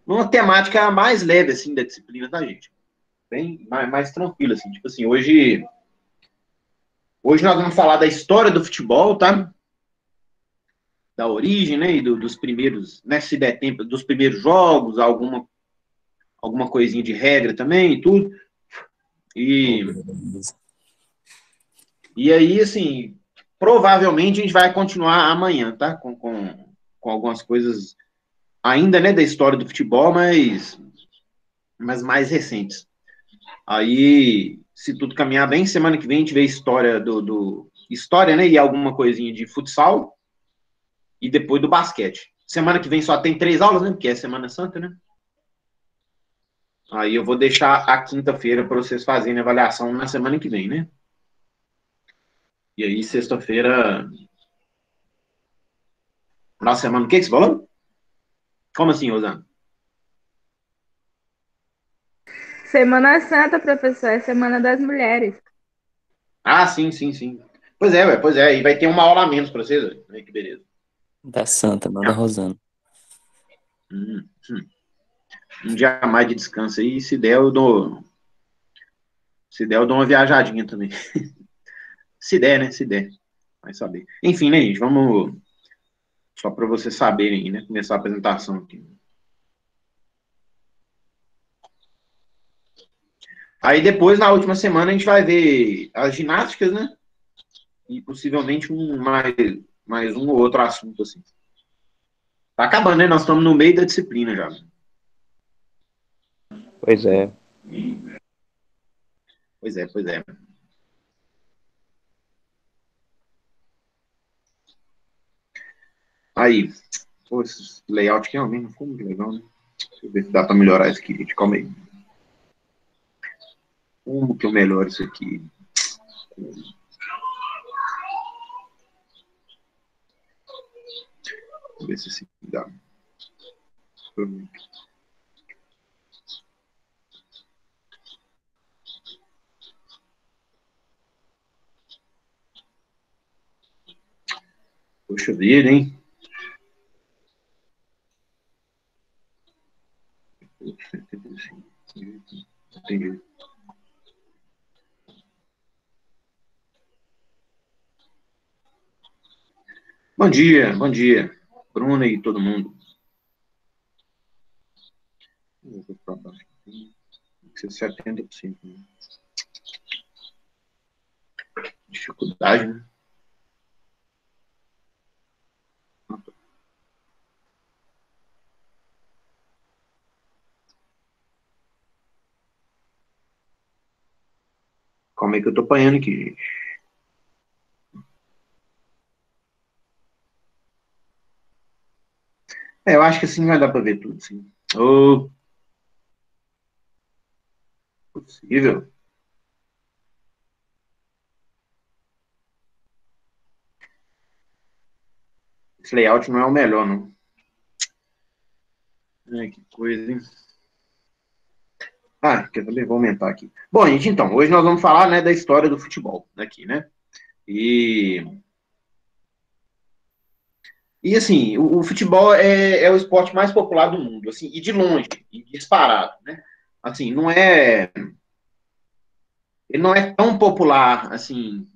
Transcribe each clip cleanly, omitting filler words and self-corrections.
numa temática mais leve, assim, da disciplina da gente. Bem mais tranquilo, assim. Tipo assim, hoje nós vamos falar da história do futebol, tá? Da origem, né? E dos primeiros, né? Se der tempo, dos primeiros jogos, alguma coisinha de regra também e tudo. E aí, assim, provavelmente a gente vai continuar amanhã, tá? Com algumas coisas ainda, né, da história do futebol, mas mais recentes. Aí, se tudo caminhar bem, semana que vem a gente vê história história, né, e alguma coisinha de futsal e depois do basquete. Semana que vem só tem 3 aulas, né, porque é Semana Santa, né? Aí eu vou deixar a quinta-feira para vocês fazerem a avaliação na semana que vem, né? E aí, sexta-feira. Nossa semana, o que você falou? Como assim, Rosana? Semana Santa, professor, é Semana das Mulheres. Ah, sim, sim, sim. Pois é, ué, pois é. E vai ter uma aula a menos para vocês, ué. Que beleza. Da Santa, não da Rosana. Hum, hum. Um dia a mais de descanso aí. Se der, eu dou. Se der, eu dou uma viajadinha também. Se der, né? Se der. Vai saber. Enfim, né, gente? Vamos. Só para vocês saberem, né? Começar a apresentação aqui. Aí depois, na última semana, a gente vai ver as ginásticas, né? E possivelmente mais um ou outro assunto, assim. Tá acabando, né? Nós estamos no meio da disciplina já. Pois é. Pois é, pois é. Aí, pô, esse layout aqui realmente não ficou muito legal, né? Deixa eu ver se dá pra melhorar isso aqui, gente. Calma aí. Como que eu melhoro isso aqui? Vamos ver se isso dá. Poxa vida, hein? Entendi. Bom dia, bom dia. Bruna e todo mundo. Tem que ser 70%. Né? Dificuldade, né? Calma aí que eu tô apanhando aqui, gente. É, eu acho que assim vai dar pra ver tudo, sim. Oh, possível. Esse layout não é o melhor, não. Ai, que coisa, hein? Ah, quer saber? Vou aumentar aqui. Bom, gente, então, hoje nós vamos falar, né, da história do futebol aqui, né? E, e assim, o futebol é o esporte mais popular do mundo, assim, e de longe, e disparado, né? Assim, ele não é tão popular, assim,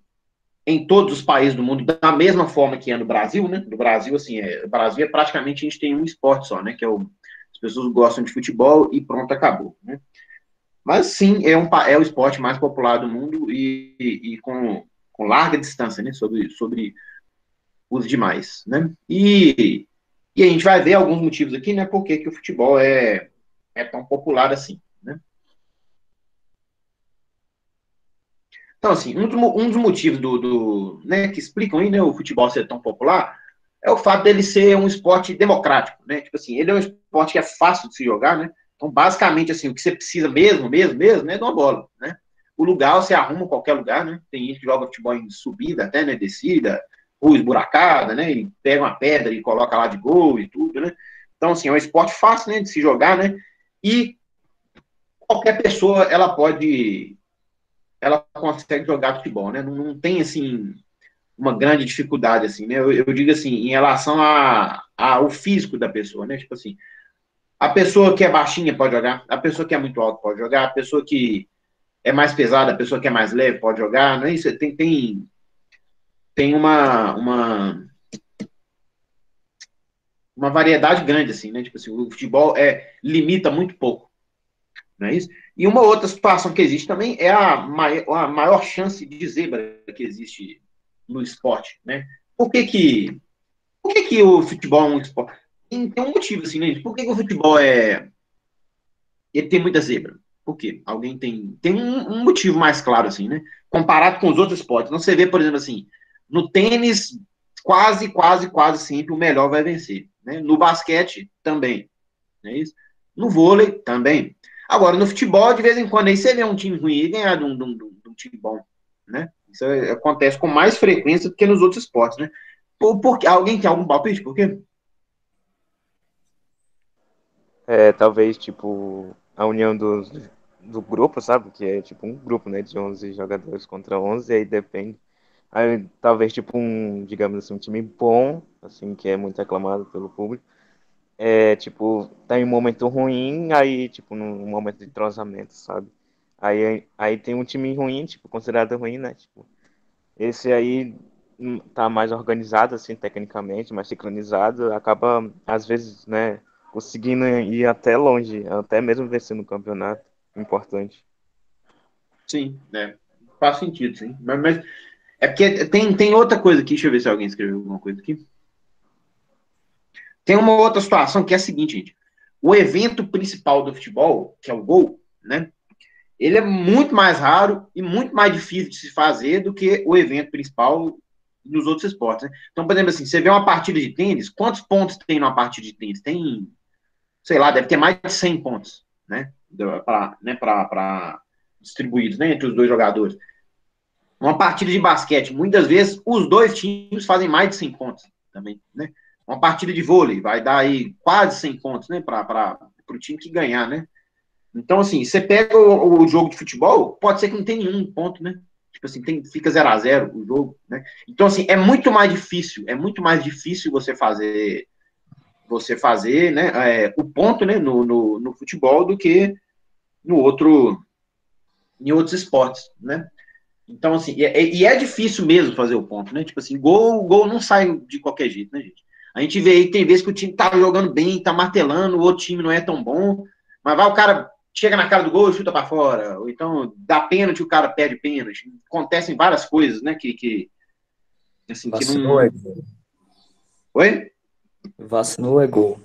em todos os países do mundo, da mesma forma que é no Brasil, né? No Brasil, assim, o Brasil é praticamente, a gente tem um esporte só, né? Que as pessoas gostam de futebol e pronto, acabou, né? Mas sim, é o esporte mais popular do mundo e com larga distância, né? Sobre os demais, né? E a gente vai ver alguns motivos aqui, né? Por que o futebol é tão popular assim, né? Então, assim, um dos motivos né, que explicam aí, né, o futebol ser tão popular é o fato dele ser um esporte democrático, né? Tipo assim, ele é um esporte que é fácil de se jogar, né? Então, basicamente, assim, o que você precisa mesmo, né, é de uma bola, né? O lugar você arruma em qualquer lugar, né? Tem gente que joga futebol em subida até, né, descida, ou esburacada, né? E pega uma pedra e coloca lá de gol e tudo, né? Então, assim, é um esporte fácil, né, de se jogar, né? E qualquer pessoa, ela consegue jogar futebol, né? Não tem, assim, uma grande dificuldade, assim, né? Eu digo assim, em relação ao físico da pessoa, né? Tipo assim, A pessoa que é baixinha pode jogar, a pessoa que é muito alta pode jogar, a pessoa que é mais pesada, a pessoa que é mais leve pode jogar, não é isso? Tem uma variedade grande, assim, né? Tipo assim, o futebol limita muito pouco, não é isso? E uma outra situação que existe também é a maior chance de zebra que existe no esporte, né? Por que que, por que que o futebol é um esporte? Tem um motivo, assim, né? Por que que o futebol ele tem muita zebra? Por quê? Alguém tem um motivo mais claro, assim, né? Comparado com os outros esportes. Então, você vê, por exemplo, assim, no tênis, quase sempre o melhor vai vencer. Né? No basquete, também. Não é isso? No vôlei, também. Agora, no futebol, de vez em quando, aí você vê um time ruim e ganhar de um time bom. Né? Isso acontece com mais frequência do que nos outros esportes, né? Alguém tem algum palpite? Por quê? Talvez, tipo, a união do grupo, sabe? Que é tipo um grupo, né? De 11 jogadores contra 11, aí depende. Aí, talvez, tipo, digamos assim, um time bom, assim, que é muito aclamado pelo público. Tipo, tá em um momento ruim, aí, tipo, num momento de entrosamento, sabe? Aí tem um time ruim, tipo, considerado ruim, né? Tipo, esse aí tá mais organizado, assim, tecnicamente, mais sincronizado, acaba, às vezes, né, conseguindo ir até longe, até mesmo vencendo o campeonato. Importante. Sim, né? Faz sentido, sim. Mas é porque tem outra coisa aqui, deixa eu ver se alguém escreveu alguma coisa aqui. Tem uma outra situação que é a seguinte, gente. O evento principal do futebol, que é o gol, né? Ele é muito mais raro e muito mais difícil de se fazer do que o evento principal nos outros esportes. Né? Então, por exemplo, assim, você vê uma partida de tênis, quantos pontos tem numa partida de tênis? Tem, sei lá, deve ter mais de 100 pontos, né? Para distribuídos, né, entre os dois jogadores. Uma partida de basquete, muitas vezes, os dois times fazem mais de 100 pontos também, né? Uma partida de vôlei vai dar aí quase 100 pontos, né, para o time que ganhar, né? Então, assim, você pega o jogo de futebol, pode ser que não tenha nenhum ponto, né? Tipo assim, fica 0-0 o jogo, né? Então, assim, é muito mais difícil você fazer, né, o ponto, né, no futebol do que no em outros esportes, né? Então, assim, e é difícil mesmo fazer o ponto, né? Tipo assim, gol não sai de qualquer jeito, né, gente? A gente vê aí, tem vezes que o time tá jogando bem, tá martelando, o outro time não é tão bom, mas vai o cara chega na cara do gol e chuta pra fora, ou então dá pênalti, o cara perde pênalti. Acontecem várias coisas, né, assim, que Vacinou não... é gol. Oi? Vacinou é gol.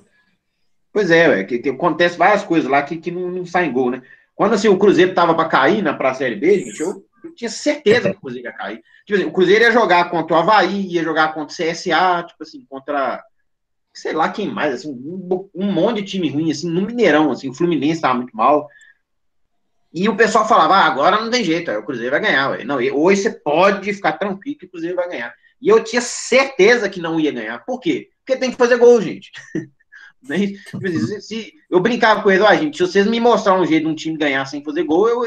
Pois é, que acontece várias coisas lá que não saem gol, né? Quando assim, o Cruzeiro tava para cair pra Série B, gente, eu tinha certeza que o Cruzeiro ia cair. Tipo assim, o Cruzeiro ia jogar contra o Avaí, ia jogar contra o CSA, tipo assim, contra sei lá quem mais, assim, um monte de time ruim, assim, no Mineirão, assim, o Fluminense tava muito mal. E o pessoal falava, agora não tem jeito, o Cruzeiro vai ganhar. Ué. Não, hoje você pode ficar tranquilo que o Cruzeiro vai ganhar. E eu tinha certeza que não ia ganhar. Por quê? Porque tem que fazer gol, gente. Né? Eu brincava com ele, gente, se vocês me mostrarem um jeito de um time ganhar sem fazer gol,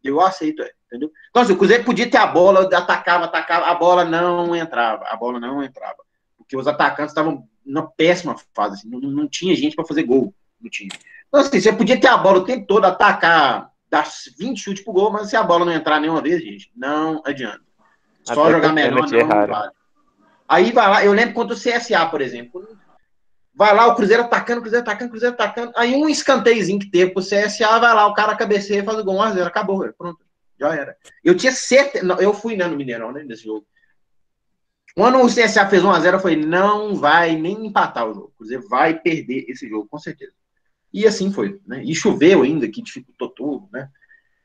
eu aceito, entendeu? Então, assim, o Cruzeiro podia ter a bola, atacava, a bola não entrava, porque os atacantes estavam numa péssima fase, assim, não tinha gente para fazer gol no time. Então, assim, você podia ter a bola o tempo todo, atacar, dar 20 chutes pro gol, mas se a bola não entrar nenhuma vez, gente, não adianta. Só Até jogar por melhor pênalti é não raro. vale. Aí vai lá, eu lembro contra o CSA, por exemplo, vai lá, o Cruzeiro atacando. Aí um escanteiozinho que teve pro CSA, vai lá, o cara cabeceia e faz o gol 1-0. Acabou, pronto. Já era. Eu tinha certeza. Eu fui, né, no Mineirão, né, nesse jogo. Quando o CSA fez 1-0, eu falei, não vai nem empatar o jogo. O Cruzeiro vai perder esse jogo, com certeza. E assim foi, né? E choveu ainda, que dificultou tudo, né?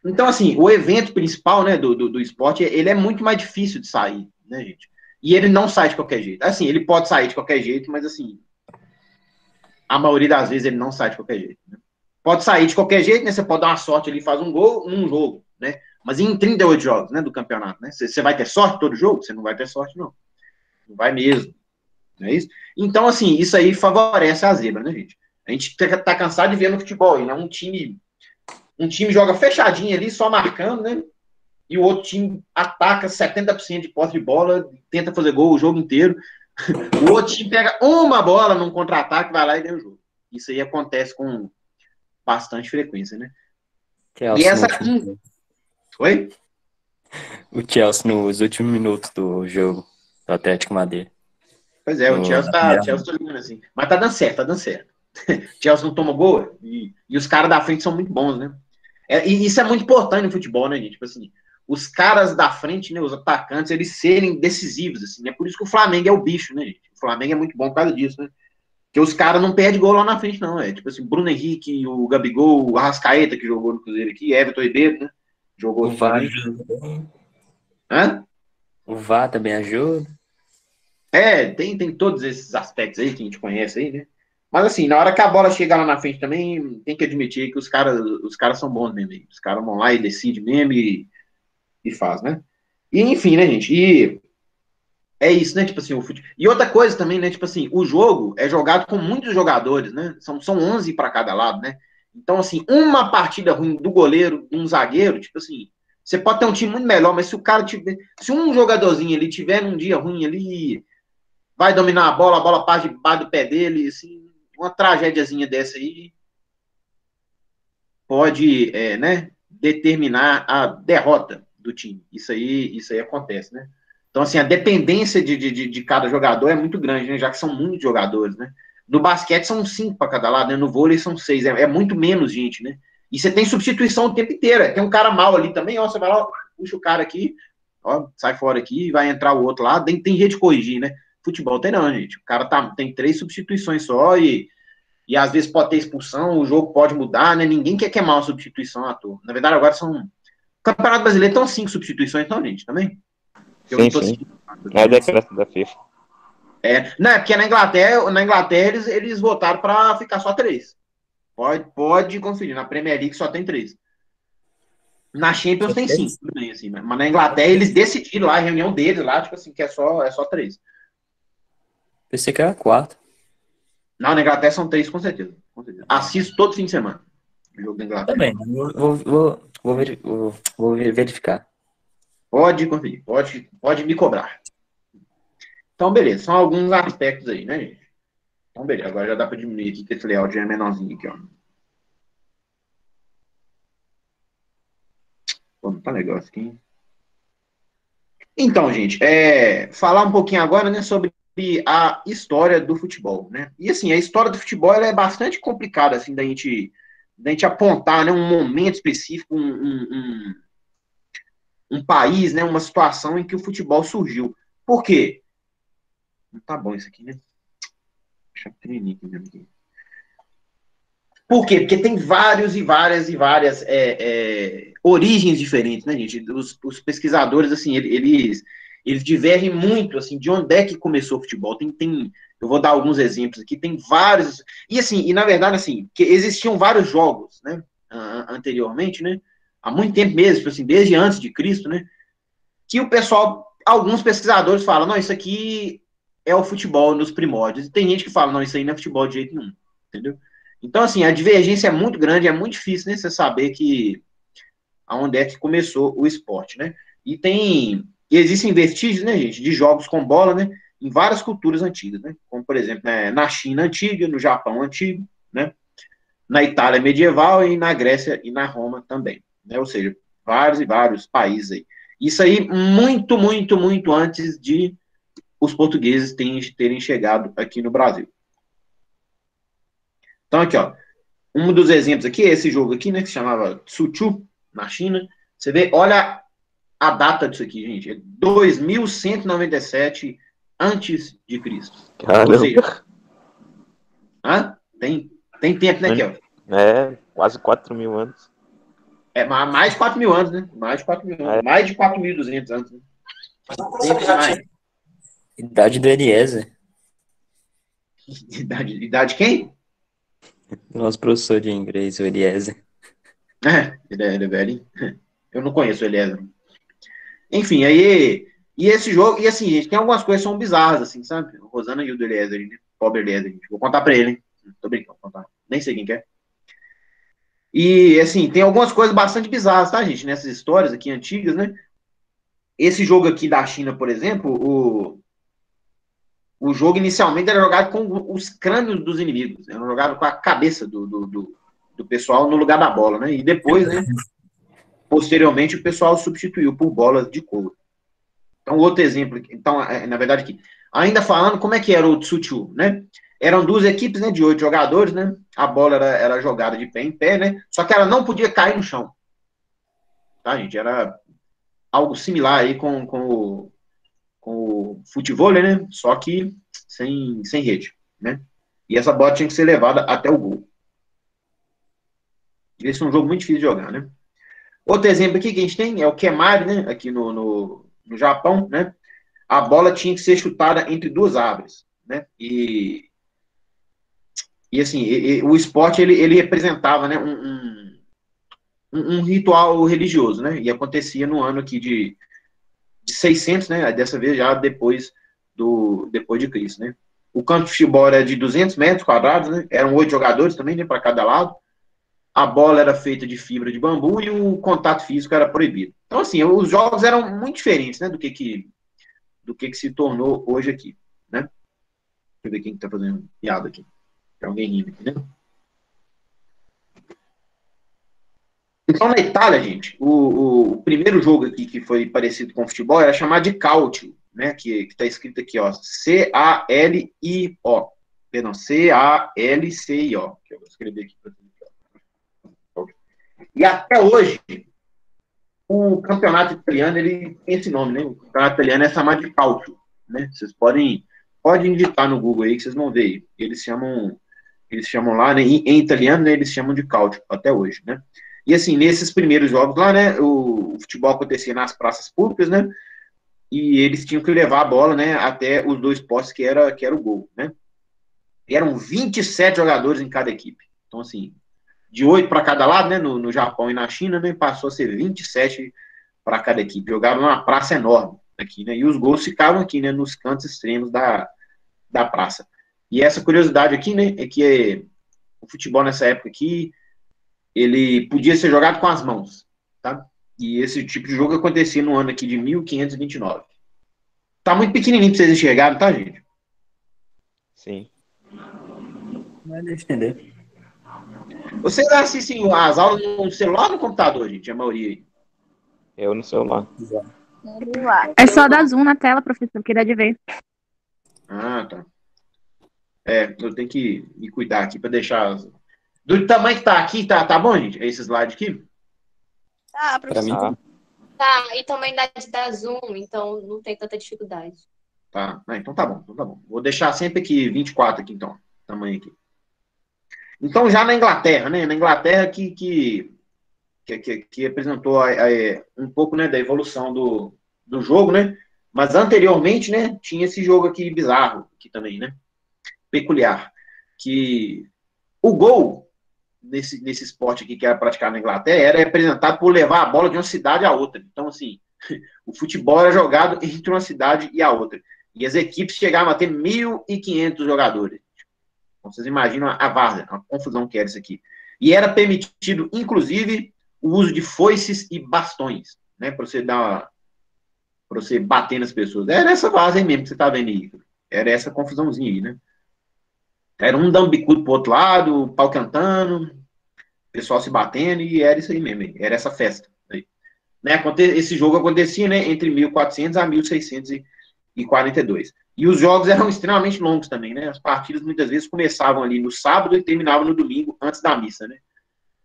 Então, assim, o evento principal, né, do esporte, ele é muito mais difícil de sair, né, gente? E ele não sai de qualquer jeito. Assim, ele pode sair de qualquer jeito, mas assim, a maioria das vezes ele não sai de qualquer jeito. Né? Pode sair de qualquer jeito, né? Você pode dar uma sorte ali, faz um gol num jogo, né? Mas em 38 jogos, né, do campeonato, né? Você vai ter sorte todo jogo? Você não vai ter sorte, não. Não vai mesmo. Não é isso? Então, assim, isso aí favorece a zebra, né, gente? A gente tá cansado de ver no futebol, né? Um time joga fechadinho ali, só marcando, né? E o outro time ataca 70% de posse de bola, tenta fazer gol o jogo inteiro. O outro time pega uma bola num contra-ataque, vai lá e ganha o jogo. Isso aí acontece com bastante frequência, né? E Chelsea no essa... último, Oi? o Chelsea nos últimos minutos do jogo do Atlético Madeira. Pois é, o Chelsea Na tá, primeira o Chelsea rodada. tá jogando assim. Mas tá dando certo, tá dando certo. O Chelsea não toma gol e os caras da frente são muito bons, né? E isso é muito importante no futebol, né, gente? Tipo assim, os caras da frente, né, os atacantes, eles serem decisivos, assim, né? Por isso que o Flamengo é o bicho, né, gente? O Flamengo é muito bom por causa disso, né? Porque os caras não perdem gol lá na frente, não. É tipo assim, Bruno Henrique, o Gabigol, o Arrascaeta, que jogou no Cruzeiro aqui, Everton Ribeiro, né? Jogou O aqui VAR também. ajuda também. Hã? O VAR também ajuda. Tem todos esses aspectos aí que a gente conhece aí, né? Mas assim, na hora que a bola chega lá na frente também, tem que admitir que os caras são bons mesmo. Aí. Os caras vão lá e decidem mesmo e faz, né? E enfim, né, gente? E é isso, né? Tipo assim, o futebol. E outra coisa também, né? Tipo assim, o jogo é jogado com muitos jogadores, né? São 11 para cada lado, né? Então, assim, uma partida ruim do goleiro, de um zagueiro, tipo assim, você pode ter um time muito melhor, mas se o cara tiver. Se um jogadorzinho ali tiver num dia ruim ali, vai dominar a bola parte debaixo do pé dele, assim, uma tragédiazinha dessa aí pode, né, determinar a derrota do time. Isso aí acontece, né? Então, assim, a dependência de cada jogador é muito grande, né? Já que são muitos jogadores, né? No basquete são 5 para cada lado, né? No vôlei são 6, é muito menos gente, né? E você tem substituição o tempo inteiro. Tem um cara mal ali também, ó, você vai lá, puxa o cara aqui, ó, sai fora aqui, vai entrar o outro lá, tem jeito de corrigir, né? Futebol tem não, gente. O cara tem 3 substituições só e às vezes pode ter expulsão, o jogo pode mudar, né? Ninguém quer queimar uma substituição à toa. Na verdade, agora são. O Campeonato Brasileiro estão 5 substituições, então, gente, também? Eu não Sim, tô sim. seguindo. É a decreto da FIFA. Não, é porque na Inglaterra eles votaram para ficar só 3. Pode conferir. Na Premier League só tem 3. Na Champions tem 5, tudo bem, assim, mas na Inglaterra eles decidiram lá, a reunião deles lá, tipo assim, que é só 3. Pensei que era 4. Não, na Inglaterra são 3, com certeza. Com certeza. Assisto todo fim de semana o jogo da Inglaterra. Também. Vou verificar. Pode conferir, pode me cobrar. Então, beleza, são alguns aspectos aí, né, gente? Então, beleza, agora já dá para diminuir aqui, que esse layout já é menorzinho aqui, ó. Pô, não tá legal isso aqui. Então, gente, falar um pouquinho agora, né, sobre a história do futebol, né? E assim, a história do futebol ela é bastante complicada, assim, da gente apontar, né, um momento específico, um país, né, uma situação em que o futebol surgiu. Por quê? Não tá bom isso aqui, né? Deixa eu pequenininho aqui mesmo aqui. Por quê? Porque tem vários e várias origens diferentes, né, gente? Os pesquisadores, assim, eles divergem muito, assim, de onde é que começou o futebol. Eu vou dar alguns exemplos aqui, tem vários. E, assim, na verdade, assim, que existiam vários jogos, né, anteriormente, né, há muito tempo mesmo, assim, desde antes de Cristo, né, que o pessoal, alguns pesquisadores falam, não, isso aqui é o futebol nos primórdios. E tem gente que fala, não, isso aí não é futebol de jeito nenhum, entendeu? Então, assim, a divergência é muito grande, é muito difícil, né, você saber aonde é que começou o esporte, né? E existem vestígios, né, gente, de jogos com bola, né, em várias culturas antigas, né? Como, por exemplo, né, na China antiga, no Japão antigo, né? Na Itália medieval e na Grécia e na Roma também, né? Ou seja, vários e vários países aí. Isso aí muito, muito, muito antes de os portugueses terem chegado aqui no Brasil. Então, aqui, ó, um dos exemplos aqui é esse jogo aqui, né, que se chamava Tsuchu, na China. Você vê, olha a data disso aqui, gente. É 2197 antes de Cristo. Ou seja, Caramba. tem tempo, né, Kel? Quase 4.000 anos. Mais de 4.000 anos, né? Mais de 4.000 anos. Mais de 4.200 anos. Né? Tempo demais. Idade do Eliezer. Idade quem? Nosso professor de inglês, o Eliezer. Ele é velho. Eu não conheço o Eliezer. Enfim, aí. E esse jogo, e assim, gente, tem algumas coisas que são bizarras, assim, sabe? O Rosana e o do Eliezer, né? Pobre Eliezer, gente. Vou contar pra ele, hein? Tô brincando, vou contar. Nem sei quem quer. E, assim, tem algumas coisas bastante bizarras, tá, gente? Nessas histórias aqui antigas, né? Esse jogo aqui da China, por exemplo, o jogo inicialmente era jogado com os crânios dos inimigos, era jogado com a cabeça do pessoal no lugar da bola, né? E depois, né, posteriormente, o pessoal substituiu por bolas de couro. Então, outro exemplo, então, na verdade, aqui, ainda falando como é que era o Tsuchu, né? Eram duas equipes, né, de 8 jogadores, né? A bola era jogada de pé em pé, né? Só que ela não podia cair no chão. Tá, gente? Era algo similar aí com o futevôlei, né? Só que sem rede, né? E essa bola tinha que ser levada até o gol. Esse é um jogo muito difícil de jogar, né? Outro exemplo aqui que a gente tem é o Kemari, né? Aqui no Japão, né? A bola tinha que ser chutada entre duas árvores, né? E assim, o esporte ele representava, né, um ritual religioso, né? E acontecia no ano aqui de 600, né? Dessa vez já depois de Cristo, né? O campo de futebol era de 200 metros quadrados, né? Eram 8 jogadores também, né, para cada lado. A bola era feita de fibra de bambu e o contato físico era proibido. Então, assim, os jogos eram muito diferentes, né, do que se tornou hoje aqui, né? Deixa eu ver quem está fazendo piada aqui. Tem alguém rindo aqui, né? Então, na Itália, gente, o primeiro jogo aqui que foi parecido com o futebol era chamado de Calcio, né? Que está escrito aqui, ó, C-A-L-I-O. Perdão, C-A-L-C-I-O. Que eu vou escrever aqui para vocês. E até hoje, o campeonato italiano, ele tem esse nome, né? O campeonato italiano é chamado de Calcio, né? Vocês podem digitar no Google aí que vocês vão ver. Eles chamam lá, né, em italiano, né, eles chamam de Calcio até hoje, né? E assim, nesses primeiros jogos lá, né, o futebol acontecia nas praças públicas, né? E eles tinham que levar a bola, né, até os dois postes que era o gol, né? E eram 27 jogadores em cada equipe. Então, assim, de 8 para cada lado, né, no Japão e na China, né, passou a ser 27 para cada equipe. Jogaram numa praça enorme aqui, né? E os gols ficavam aqui, né, nos cantos extremos da praça. E essa curiosidade aqui, né, é que o futebol nessa época aqui, ele podia ser jogado com as mãos, tá? E esse tipo de jogo acontecia no ano aqui de 1529. Tá muito pequenininho pra vocês enxergarem, tá, gente? Sim. Mas deixa eu entender. Vocês assistem as aulas no celular ou no computador, gente? A maioria aí. Eu no celular. É só dar zoom na tela, professor, que dá de ver. Ah, tá. Eu tenho que me cuidar aqui pra deixar... Do tamanho que tá aqui, tá bom, gente? Esse slide aqui? Tá, Pra mim, professor. Ah, Tá, e também dá de dar zoom, então não tem tanta dificuldade. Tá. Então tá bom. Vou deixar sempre aqui 24 aqui, então. Tamanho aqui. Então, já na Inglaterra, né? Na Inglaterra que apresentou um pouco, né, da evolução do jogo, né? Mas anteriormente, né, tinha esse jogo aqui bizarro, aqui também, né? Peculiar. Que o gol nesse esporte aqui que era praticado na Inglaterra era representado por levar a bola de uma cidade a outra. Então, assim, o futebol era jogado entre uma cidade e a outra. E as equipes chegavam a ter 1.500 jogadores. Então, vocês imaginam a várzea, a confusão que era isso aqui. E era permitido, inclusive, o uso de foices e bastões, né? Para você bater nas pessoas. Era essa várzea aí mesmo que você tá vendo aí. Era essa confusãozinha aí, né? Era um dando bicudo pro outro lado, o pau cantando, o pessoal se batendo, e era isso aí mesmo. Era essa festa. Aí. Né? Esse jogo acontecia, né, entre 1400 a 1642. E os jogos eram extremamente longos também, né? As partidas muitas vezes começavam ali no sábado e terminavam no domingo, antes da missa, né?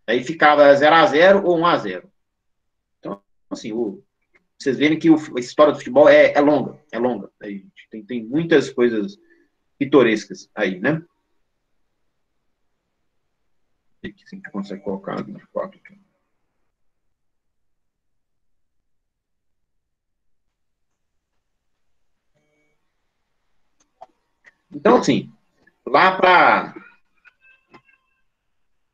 Aí ficava 0-0 ou 1-0. Então, assim, vocês verem que a história do futebol é longa, é longa. Aí, tem muitas coisas pitorescas aí, né? Se a gente consegue colocar 24 aqui. Então, assim,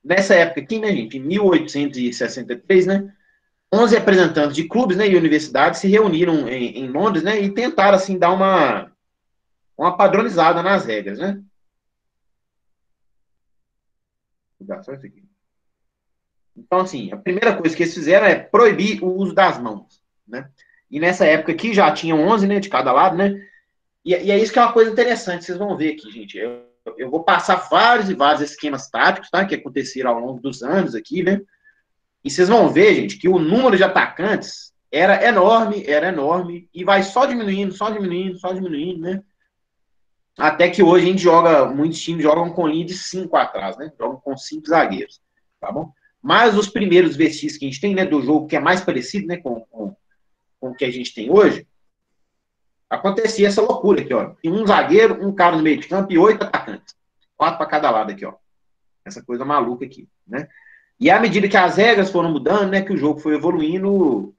nessa época aqui, né, gente, em 1863, né, 11 representantes de clubes, né, e universidades se reuniram em Londres, né, e tentaram, assim, dar uma padronizada nas regras, né. Então, assim, a primeira coisa que eles fizeram é proibir o uso das mãos, né. E nessa época aqui já tinham 11, né, de cada lado, né, E é isso que é uma coisa interessante, vocês vão ver aqui, gente. Eu vou passar vários e vários esquemas táticos, tá? Que aconteceram ao longo dos anos aqui, né? E vocês vão ver, gente, que o número de atacantes era enorme, e vai só diminuindo, né? Até que hoje a gente muitos times jogam com linha de 5 atrás, né? Jogam com 5 zagueiros, tá bom? Mas os primeiros vestígios que a gente tem, né, do jogo que é mais parecido, né, com o que a gente tem hoje, acontecia essa loucura aqui, ó. Tem um zagueiro, um cara no meio de campo e 8 atacantes. 4 para cada lado aqui, ó. Essa coisa maluca aqui, né? E à medida que as regras foram mudando, né, que o jogo foi evoluindo,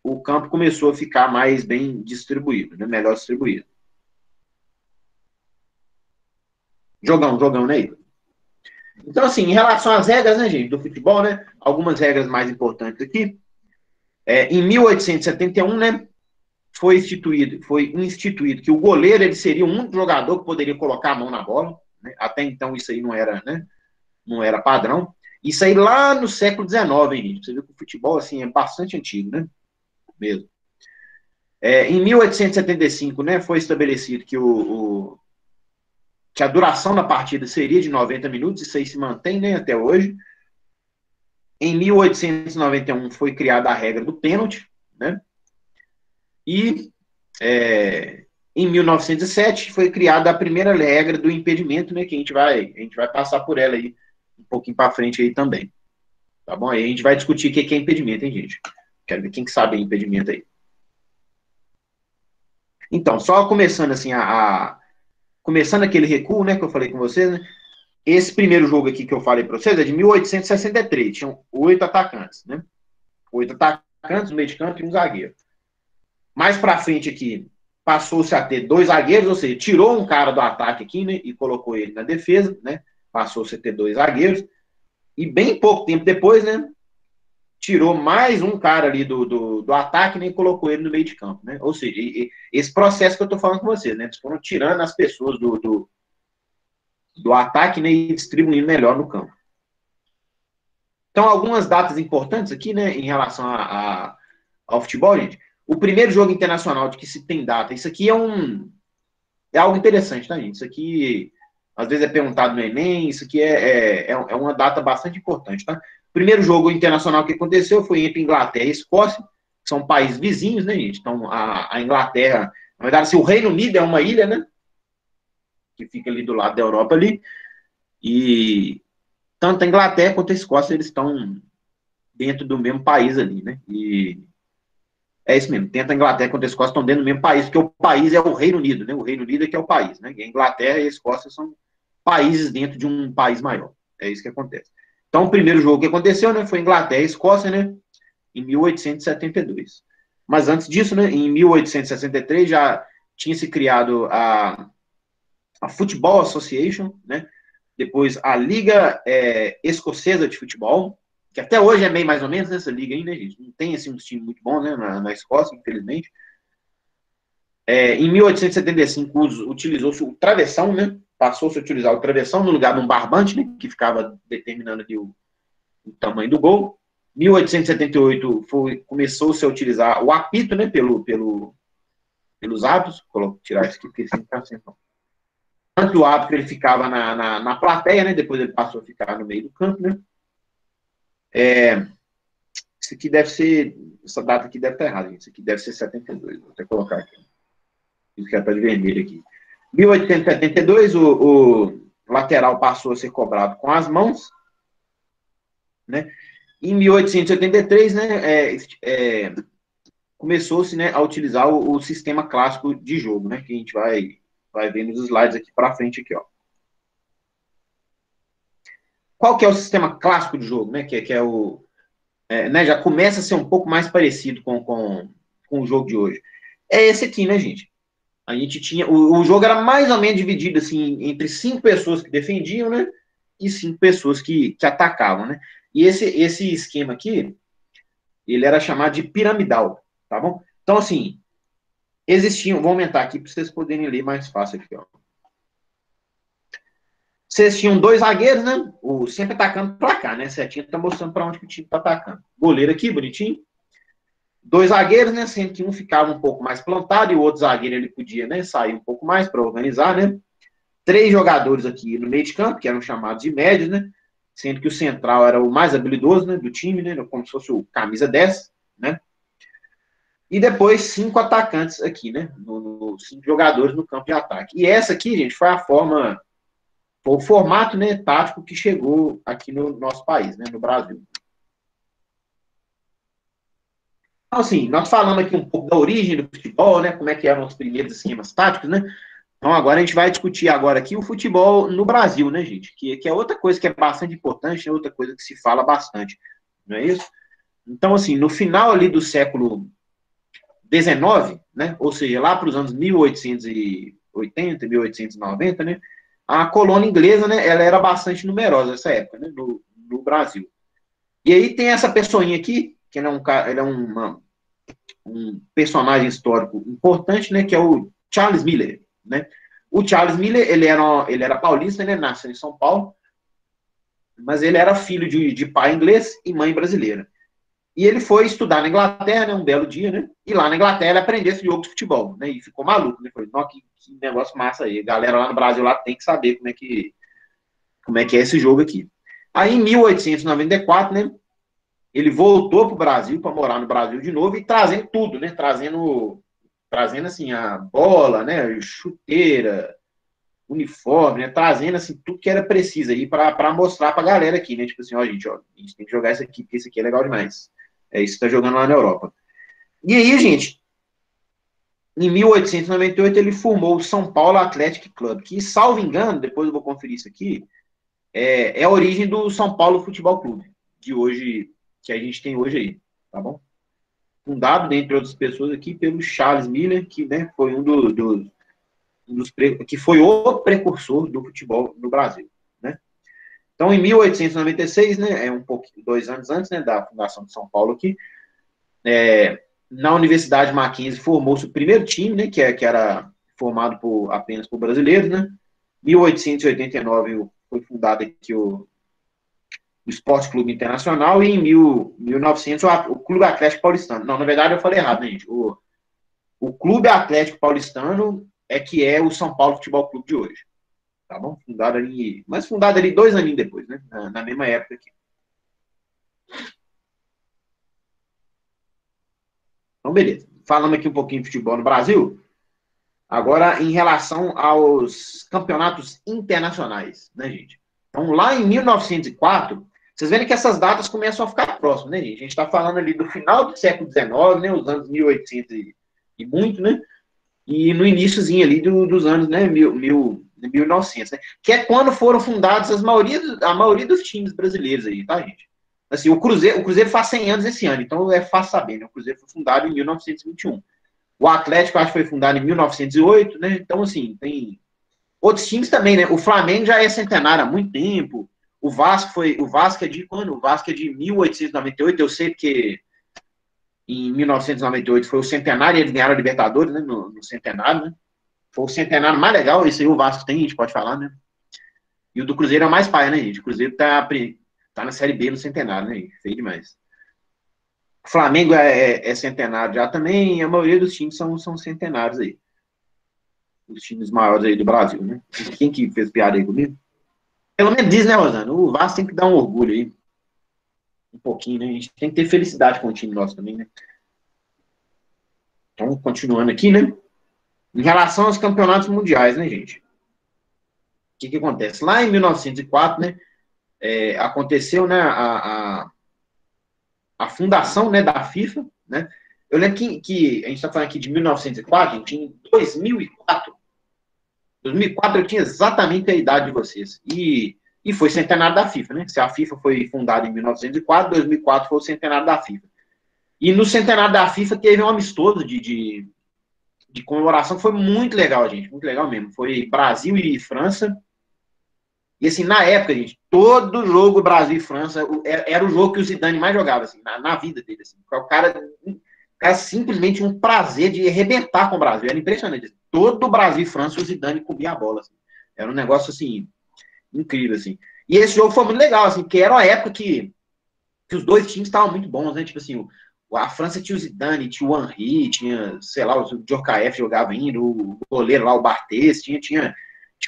o campo começou a ficar mais bem distribuído, né, melhor distribuído. Jogão, né? Então, assim, em relação às regras, né, gente, do futebol, né, algumas regras mais importantes aqui. Em 1871, né, foi instituído que o goleiro ele seria o único jogador que poderia colocar a mão na bola, né? Até então isso aí não era, né, não era padrão. Isso aí lá no século XIX, hein, gente? Você viu que o futebol, assim, é bastante antigo, né? Mesmo. Em 1875, né, foi estabelecido que que a duração da partida seria de 90 minutos, isso aí se mantém, né, até hoje. Em 1891 foi criada a regra do pênalti, né? E em 1907 foi criada a primeira regra do impedimento, né? Que a gente vai passar por ela aí um pouquinho para frente aí também. Tá bom? Aí a gente vai discutir o que é impedimento, hein, gente? Quero ver quem que sabe impedimento aí. Então, só começando assim, começando aquele recuo, né, que eu falei com vocês, né? Esse primeiro jogo aqui que eu falei para vocês é de 1863. Tinham 8 atacantes, né? 8 atacantes, no meio de campo e um zagueiro. Mais para frente aqui, passou-se a ter 2 zagueiros, ou seja, tirou um cara do ataque aqui, né, e colocou ele na defesa, né? Passou-se a ter 2 zagueiros. E bem pouco tempo depois, né, tirou mais um cara ali do ataque, né, e colocou ele no meio de campo, né? Ou seja, esse processo que eu estou falando com vocês, né? Eles foram tirando as pessoas do ataque, né, e distribuindo melhor no campo. Então, algumas datas importantes aqui, né, em relação ao futebol, gente. O primeiro jogo internacional de que se tem data, isso aqui é algo interessante, tá, gente? Isso aqui, às vezes é perguntado no Enem, isso aqui é uma data bastante importante, tá? O primeiro jogo internacional que aconteceu foi entre Inglaterra e Escócia, que são países vizinhos, né, gente? Então, a Inglaterra, na verdade, assim, o Reino Unido é uma ilha, né, que fica ali do lado da Europa ali, e tanto a Inglaterra quanto a Escócia, eles estão dentro do mesmo país ali, né, e é isso mesmo, tanto a Inglaterra quanto a Escócia estão dentro do mesmo país, porque o país é o Reino Unido, né, o Reino Unido é que é o país, né, e a Inglaterra e a Escócia são países dentro de um país maior, é isso que acontece. Então, o primeiro jogo que aconteceu, né, foi Inglaterra e Escócia, né, em 1872. Mas antes disso, né, em 1863, já tinha se criado a Football Association, né, depois a Liga Escocesa de Futebol, que até hoje é meio mais ou menos nessa liga aí, né, gente? Não tem, assim, um time muito bom, né, na Escócia, infelizmente. Em 1875, utilizou-se o travessão, né, passou-se a utilizar o travessão no lugar de um barbante, né, que ficava determinando aqui o tamanho do gol. 1878 começou-se a utilizar o apito, né, pelos árbitros. Vou tirar isso aqui, porque assim está sem som. Antes o árbitro ele ficava na plateia, né, depois ele passou a ficar no meio do campo, né. Isso aqui deve ser, essa data aqui deve estar errada, gente. Isso aqui deve ser 72, vou até colocar aqui. Isso que está de vermelho aqui. 1872, o lateral passou a ser cobrado com as mãos, né. Em 1883, né, começou-se, né, a utilizar o sistema clássico de jogo, né, que a gente vai ver nos slides aqui para frente, aqui, ó. Qual que é o sistema clássico de jogo, né, que é o... né, já começa a ser um pouco mais parecido com o jogo de hoje. É esse aqui, né, gente? A gente tinha... O jogo era mais ou menos dividido, assim, entre 5 pessoas que defendiam, né, e 5 pessoas que atacavam, né? E esse esquema aqui, ele era chamado de piramidal, tá bom? Então, assim, existiam... Vou aumentar aqui para vocês poderem ler mais fácil aqui, ó. Vocês tinham 2 zagueiros, né? Sempre atacando para cá, né? Setinha tá mostrando para onde que o time tá atacando. Goleiro aqui, bonitinho. 2 zagueiros, né? Sendo que um ficava um pouco mais plantado e o outro zagueiro ele podia, né, sair um pouco mais para organizar, né? 3 jogadores aqui no meio de campo, que eram chamados de médios, né? Sendo que o central era o mais habilidoso, né, do time, né? Como se fosse o camisa 10, né? E depois 5 atacantes aqui, né? 5 jogadores no campo de ataque. E essa aqui, gente, foi o formato, né, tático que chegou aqui no nosso país, né, no Brasil. Então, assim, nós falamos aqui um pouco da origem do futebol, né, como é que eram os primeiros esquemas táticos, né? Então, agora a gente vai discutir agora aqui o futebol no Brasil, né, gente? Que é outra coisa que é bastante importante, é outra coisa que se fala bastante, não é isso? Então, assim, no final ali do século XIX, né, ou seja, lá para os anos 1880, 1890, né, a colônia inglesa, né, ela era bastante numerosa nessa época, né, no Brasil. E aí tem essa pessoinha aqui, que ele é um personagem histórico importante, né, que é o Charles Miller, né. O Charles Miller, ele era paulista, né, nasceu em São Paulo, mas ele era filho de pai inglês e mãe brasileira. E ele foi estudar na Inglaterra, né, um belo dia, né? E lá na Inglaterra ele aprendeu esse jogo de futebol, né? E ficou maluco, né? Falei, nossa, que negócio massa aí. A galera lá no Brasil lá tem que saber como é que é esse jogo aqui. Aí em 1894, né? Ele voltou para o Brasil, para morar no Brasil de novo e trazendo tudo, né? Trazendo assim a bola, né? Chuteira, uniforme, né? Trazendo assim tudo que era preciso aí para mostrar para a galera aqui, né? Tipo assim, ó, gente, ó, a gente tem que jogar isso aqui, porque isso aqui é legal demais. É isso que está jogando lá na Europa. E aí, gente, em 1898 ele formou o São Paulo Athletic Club, que, salvo engano, depois eu vou conferir isso aqui, é a origem do São Paulo Futebol Clube, de hoje, que a gente tem hoje aí, tá bom? Fundado, dentre outras pessoas aqui, pelo Charles Miller, que, né, foi que foi o precursor do futebol no Brasil, né? Então, em 1896, né, 2 anos antes, né, da fundação de São Paulo aqui, na Universidade Mackenzie formou-se o primeiro time, né, que era formado apenas por brasileiros, né? Em 1889 foi fundado aqui o Esporte Clube Internacional e em 1900 o Clube Atlético Paulistano. Não, na verdade eu falei errado, né, gente? O Clube Atlético Paulistano que é o São Paulo Futebol Clube de hoje, tá bom? Fundado ali 2 aninhos depois, né? Na mesma época aqui. Então, beleza. Falamos aqui um pouquinho de futebol no Brasil. Agora, em relação aos campeonatos internacionais, né, gente? Então, lá em 1904, vocês verem que essas datas começam a ficar próximas, né, gente? A gente está falando ali do final do século XIX, né, os anos 1800 e muito, né? E no iníciozinho ali dos anos, né, 1900, né? Que é quando foram fundados a maioria dos times brasileiros aí, tá, gente? Assim, o Cruzeiro faz 100 anos esse ano, então é fácil saber, né? O Cruzeiro foi fundado em 1921. O Atlético, acho que foi fundado em 1908, né? Então, assim, tem outros times também, né? O Flamengo já é centenário há muito tempo. O Vasco é de quando? O Vasco é de 1898, eu sei porque em 1998 foi o centenário e eles ganharam a Libertadores, né? No centenário, né? Foi o centenário mais legal, esse aí o Vasco tem, a gente pode falar, né? E o do Cruzeiro é o mais paia, né, gente? O Cruzeiro tá na Série B no centenário, né? Feio demais. O Flamengo é centenário já também, a maioria dos times são centenários aí. Os times maiores aí do Brasil, né? Quem que fez piada aí comigo? Pelo menos diz, né, Rosana? O Vasco tem que dar um orgulho aí. Um pouquinho, né? A gente tem que ter felicidade com o time nosso também, né? Então, continuando aqui, né? Em relação aos campeonatos mundiais, né, gente? O que acontece? Lá em 1904, né? Aconteceu, né, a fundação, né, da FIFA, né? Eu lembro que a gente está falando aqui de 1904, gente, em 2004 eu tinha exatamente a idade de vocês. E foi centenário da FIFA, né? Se a FIFA foi fundada em 1904, 2004 foi o centenário da FIFA. E no centenário da FIFA teve um amistoso de comemoração que foi muito legal, gente. Muito legal mesmo. Foi Brasil e França. E assim, na época, gente, todo jogo Brasil e França era o jogo que o Zidane mais jogava, assim, na vida dele. Assim. O cara simplesmente um prazer de arrebentar com o Brasil. Era impressionante. Todo Brasil e França, o Zidane comia a bola. Assim. Era um negócio, assim, incrível, assim. E esse jogo foi muito legal, assim, porque era uma época que os dois times estavam muito bons, né? Tipo assim, A França tinha o Zidane, tinha o Henry, tinha, sei lá, o Djorkaeff jogava ainda, o goleiro lá, o Barthez, tinha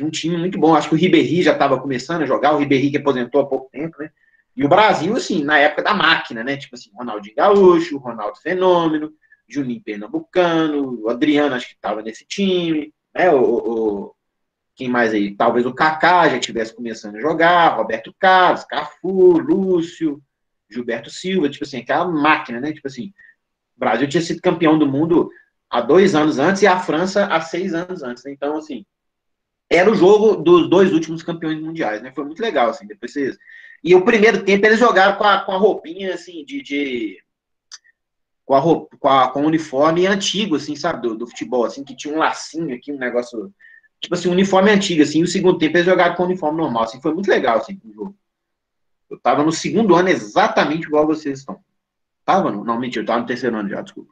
um time muito bom. Acho que o Ribéry já estava começando a jogar, o Ribéry que aposentou há pouco tempo, né? E o Brasil, assim, na época da máquina, né? Tipo assim, Ronaldinho Gaúcho, Ronaldo Fenômeno, Juninho Pernambucano, o Adriano, acho que estava nesse time, né? Quem mais aí? Talvez o Kaká já estivesse começando a jogar, Roberto Carlos, Cafu, Lúcio, Gilberto Silva, tipo assim, aquela máquina, né? Tipo assim, o Brasil tinha sido campeão do mundo há 2 anos antes e a França há 6 anos antes, né? Então, assim, era o jogo dos 2 últimos campeões mundiais, né? Foi muito legal, assim, depois vocês... E o primeiro tempo eles jogaram com a roupinha, assim, com o uniforme antigo, assim, sabe, do futebol, assim, que tinha um lacinho aqui, um negócio, tipo assim, um uniforme antigo, assim, e o segundo tempo eles jogaram com o uniforme normal, assim, foi muito legal, assim, o jogo. Eu tava no segundo ano exatamente igual vocês estão. Tava? Não, mentira, eu tava no terceiro ano já, desculpa.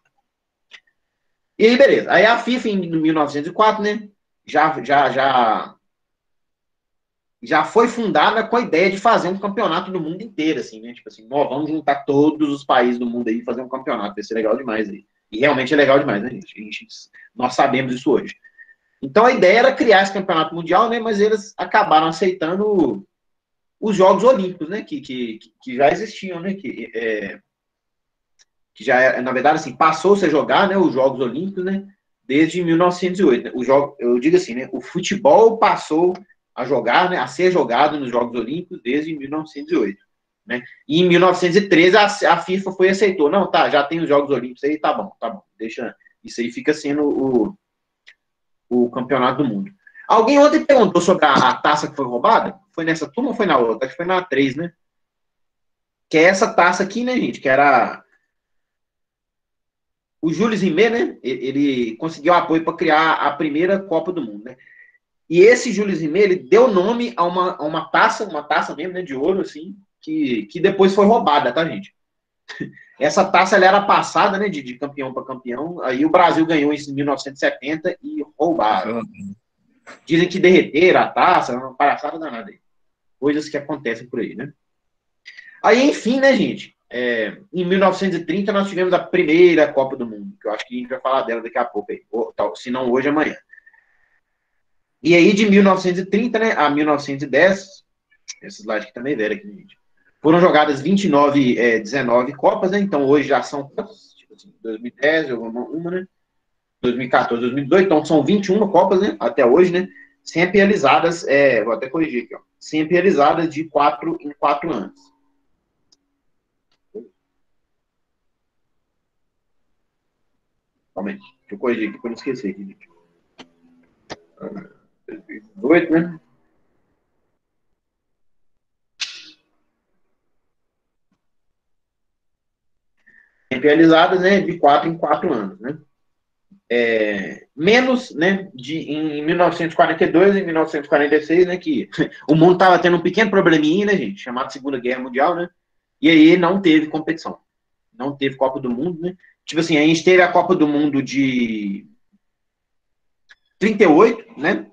E aí, beleza. Aí a FIFA, em 1904, né, já foi fundada com a ideia de fazer um campeonato do mundo inteiro, assim, né? Tipo assim, nós vamos juntar todos os países do mundo aí e fazer um campeonato. Vai ser legal demais aí. E realmente é legal demais, né, gente? Nós sabemos isso hoje. Então a ideia era criar esse campeonato mundial, né? Mas eles acabaram aceitando os Jogos Olímpicos, né? Que já existiam, né? Que já, na verdade, assim, passou-se a jogar, né? Os Jogos Olímpicos, né? Desde 1908. Né? Eu digo assim, né? O futebol passou a jogar, né, a ser jogado nos Jogos Olímpicos desde 1908. Né? E em 1913 a FIFA foi e aceitou. Não, tá, já tem os Jogos Olímpicos aí, tá bom. Deixa, isso aí fica sendo o campeonato do mundo. Alguém ontem perguntou sobre a taça que foi roubada? Foi nessa turma ou foi na outra? Acho que foi na 3, né? Que é essa taça aqui, né, gente? Que era o Jules Rimet, né? Ele conseguiu apoio para criar a primeira Copa do Mundo, né? E esse Jules Rimet, ele deu nome a uma taça mesmo, né, de ouro, assim, que depois foi roubada, tá, gente? Essa taça, ela era passada, né, de campeão para campeão, aí o Brasil ganhou isso em 1970 e roubaram. Dizem que derreteram a taça, uma palhaçada danada aí. Coisas que acontecem por aí, né? Aí, enfim, né, gente, em 1930 nós tivemos a primeira Copa do Mundo, que eu acho que a gente vai falar dela daqui a pouco aí, ou, se não hoje, amanhã. E aí, de 1930, né, a 1910, esse slide aqui também é velho aqui, gente. Foram jogadas 19 Copas, né? Então, hoje já são, tipo assim, 2010, uma, né? 2014, 2018, então são 21 Copas, né? Até hoje, né? Sempre realizadas, vou até corrigir aqui, ó. Sempre realizadas de 4 em 4 anos. Calma aí, deixa eu corrigir aqui para não esquecer aqui, gente. 2018, né? Sempre realizadas, né? De 4 em 4 anos, né? Menos, né, em 1942 e 1946, né, que o mundo estava tendo um pequeno probleminha, né, gente, chamado Segunda Guerra Mundial, né, e aí não teve competição, não teve Copa do Mundo, né, tipo assim, a gente teve a Copa do Mundo de 38, né,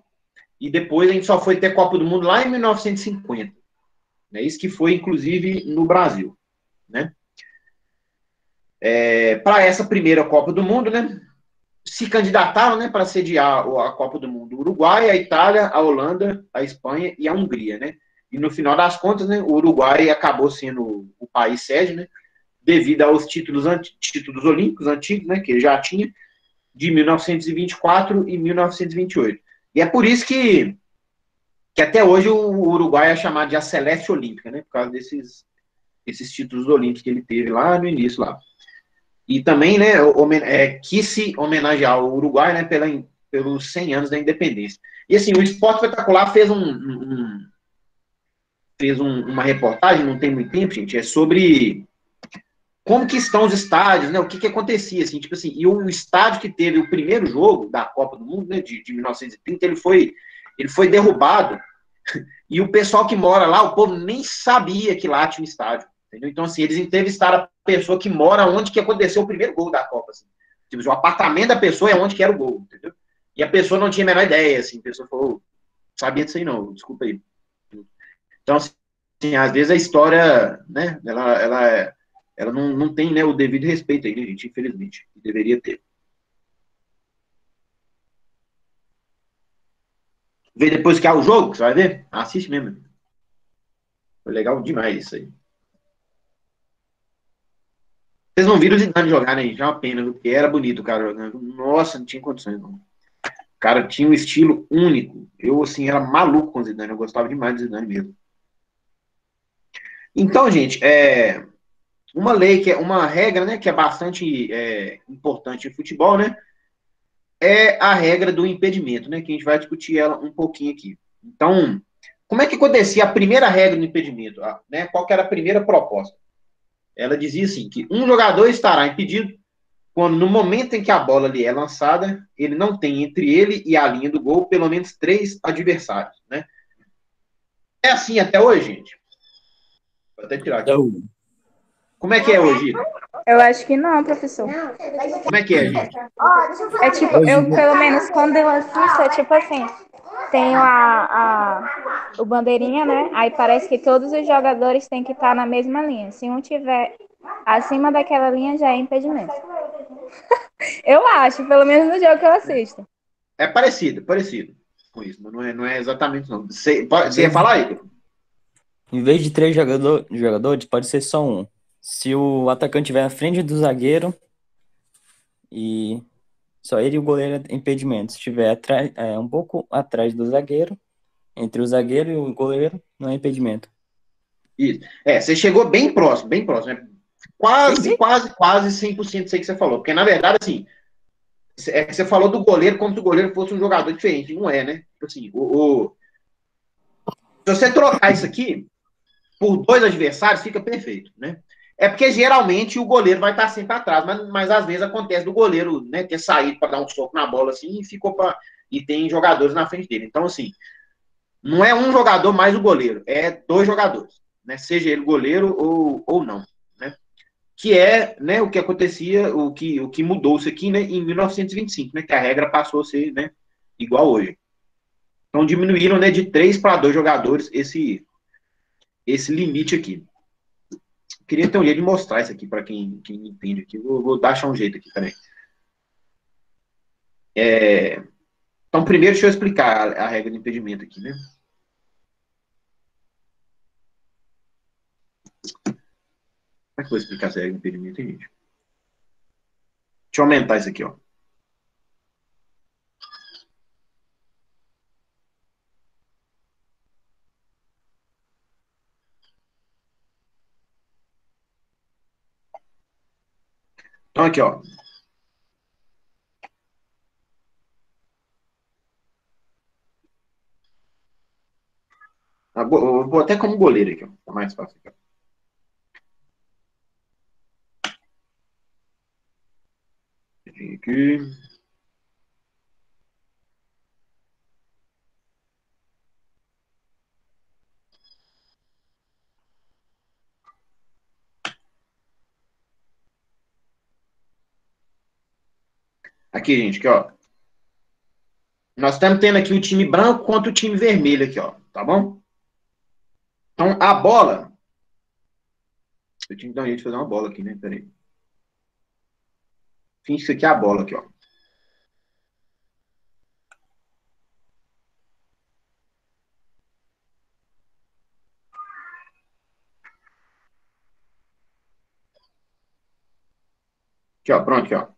e depois a gente só foi ter Copa do Mundo lá em 1950, né, isso que foi, inclusive, no Brasil, né. Para essa primeira Copa do Mundo, né, se candidataram, né, para sediar a Copa do Mundo: o Uruguai, a Itália, a Holanda, a Espanha e a Hungria, né? E no final das contas, né, o Uruguai acabou sendo o país sede, né, devido aos títulos olímpicos antigos, né, que ele já tinha, de 1924 e 1928. E é por isso que até hoje o Uruguai é chamado de a Celeste Olímpica, né, por causa desses títulos olímpicos que ele teve lá no início, lá. E também, né, quis se homenagear o Uruguai, né, pelos 100 anos da independência. E assim, o Esporte Espetacular fez uma reportagem, não tem muito tempo, gente, sobre como que estão os estádios, né, o que acontecia, assim, tipo assim, e o estádio que teve o primeiro jogo da Copa do Mundo, né, de 1930, ele foi derrubado, e o pessoal que mora lá, o povo nem sabia que lá tinha um estádio. Entendeu? Então, assim, eles entrevistaram a pessoa que mora onde que aconteceu o primeiro gol da Copa. Assim. Tipo, o apartamento da pessoa é onde que era o gol, entendeu? E a pessoa não tinha a menor ideia, assim. A pessoa falou, sabia disso aí não, desculpa aí. Então, assim, às vezes a história, né, ela ela não tem, né, o devido respeito aí, né, gente? Infelizmente. Deveria ter. Vê depois que há o jogo, você vai ver? Assiste mesmo. Foi legal demais isso aí. Vocês não viram o Zidane jogar, né, gente? É uma pena, viu? Porque era bonito o cara jogando. Nossa, não tinha condições, não. O cara tinha um estilo único. Eu, assim, era maluco com o Zidane. Eu gostava demais do Zidane mesmo. Então, gente, uma lei, que é uma regra, né, que é bastante importante em futebol, né, é a regra do impedimento, né, que a gente vai discutir ela um pouquinho aqui. Então, como é que acontecia a primeira regra do impedimento? Né, qual que era a primeira proposta? Ela dizia assim, que um jogador estará impedido quando, no momento em que a bola lhe é lançada, ele não tem entre ele e a linha do gol pelo menos 3 adversários, né? É assim até hoje, gente? Vou até tirar aqui. Então, Como é que é hoje? Eu acho que não, professor. Como é que é, gente? É tipo, eu, pelo menos, quando eu assisto, é tipo assim, tenho o bandeirinha, né? Aí parece que todos os jogadores têm que estar na mesma linha. Se um tiver acima daquela linha, já é impedimento. Eu acho, pelo menos no jogo que eu assisto. É parecido com isso, mas não é exatamente não. Você ia falar aí? em vez de 3 jogadores, pode ser só um. Se o atacante estiver na frente do zagueiro e só ele e o goleiro é impedimento. Se estiver um pouco atrás do zagueiro, entre o zagueiro e o goleiro, não é impedimento. Isso. Você chegou bem próximo, né? Quase 100% disso aí que você falou. Porque, na verdade, assim, você falou do goleiro como se o goleiro fosse um jogador diferente. Não é, né? Tipo assim, se você trocar isso aqui por 2 adversários, fica perfeito, né? É porque geralmente o goleiro vai estar sempre atrás, mas às vezes acontece do goleiro, né, ter saído para dar um soco na bola assim e tem jogadores na frente dele. Então, assim, não é um jogador mais o goleiro, é 2 jogadores, né? Seja ele goleiro ou não, né? Que é, né, o que acontecia, o que mudou isso aqui, né, em 1925, né, que a regra passou a ser, né, igual hoje. Então diminuíram, né, de 3 para 2 jogadores esse limite aqui. Queria ter um jeito de mostrar isso aqui para quem entende aqui. Vou achar um jeito aqui, peraí. Então, primeiro, deixa eu explicar a regra de impedimento aqui, né? Como é que eu vou explicar essa regra de impedimento, hein, gente? Deixa eu aumentar isso aqui, ó. Então, aqui, ó. Eu vou até como goleiro aqui, ó. Tá mais fácil aqui, ó. Aqui. Aqui, gente, aqui, ó. Nós estamos tendo aqui o time branco contra o time vermelho aqui, ó. Tá bom? Então, a bola. Eu tinha que dar um jeito de fazer uma bola aqui, né? Peraí. Finge que isso aqui é a bola aqui, ó. Aqui, ó. Pronto, aqui, ó.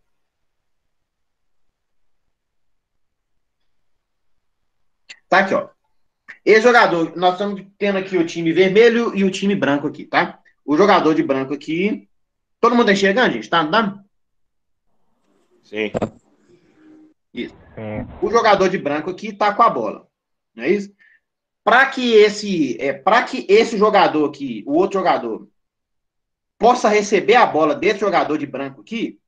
Tá aqui, ó. Esse jogador, nós estamos tendo aqui o time vermelho e o time branco aqui, tá? O jogador de branco aqui. Todo mundo tá enxergando, gente? Tá andando? Sim. Isso. O jogador de branco aqui tá com a bola. Não é isso? Para que esse jogador aqui, o outro jogador, possa receber a bola desse jogador de branco aqui,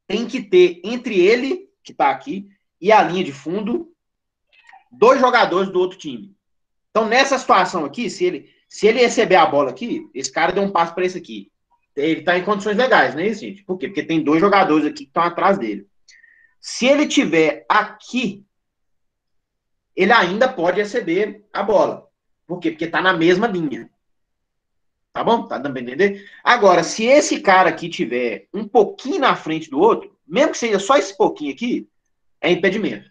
tem que ter entre ele, que tá aqui, e a linha de fundo, 2 jogadores do outro time. Então, nessa situação aqui, se ele receber a bola aqui, esse cara deu um passo para esse aqui. Ele está em condições legais, não é isso, gente? Por quê? Porque tem 2 jogadores aqui que estão atrás dele. Se ele tiver aqui, ele ainda pode receber a bola. Por quê? Porque está na mesma linha. Tá bom? Tá dando pra entender? Agora, se esse cara aqui tiver um pouquinho na frente do outro, mesmo que seja só esse pouquinho aqui, é impedimento.